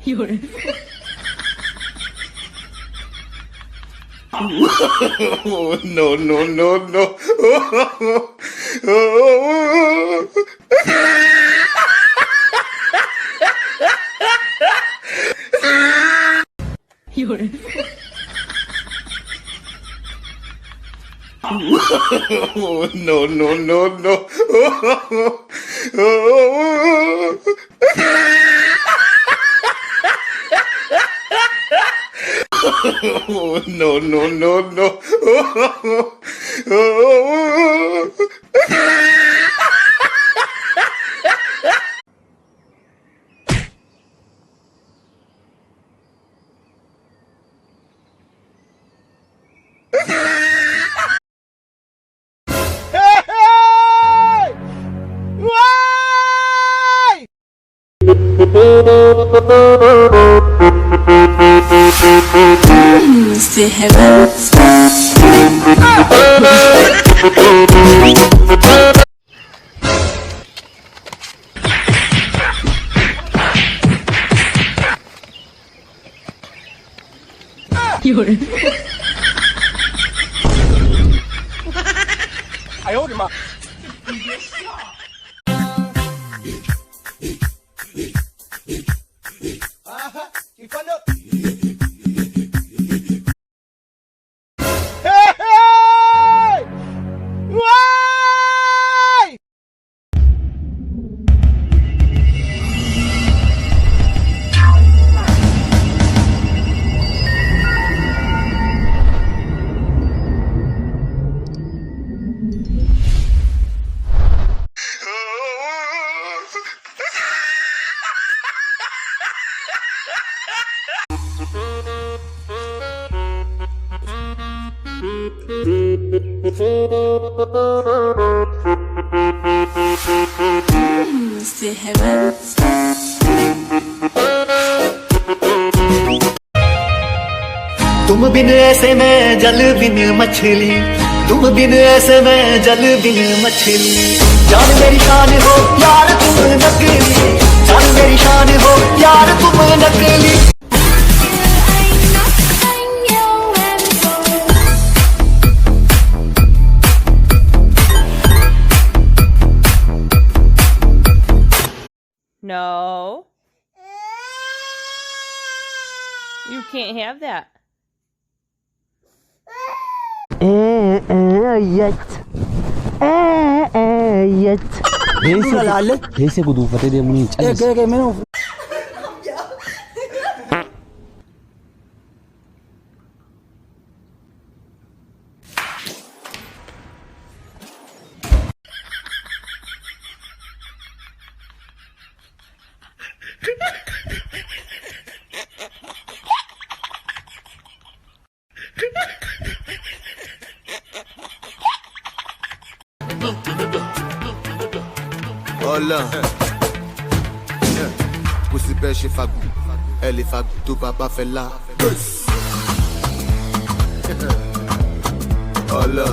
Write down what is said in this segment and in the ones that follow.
No, no, no, no. No, no, no, no. No, no, no, no. C'est heaven. C'est heaven. तुम बिन ऐसे मैं जल बिन मछली, तुम बिन ऐसे मैं जल बिन मछली। जान मेरी शान हो यार तुम नकली, जान मेरी शान हो यार तुम नकली। No. You can't have that. Keessa guduufatee deemuun hin callisu. Hola, pussy pêche fagou, elle est fagou, tout papa fait là. Hola.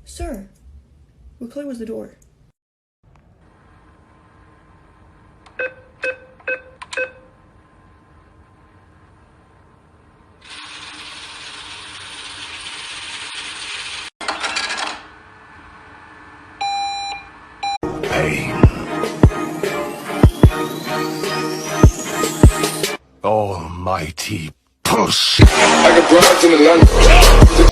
Sir, what color was the door? Almighty push. I got broads in Atlanta.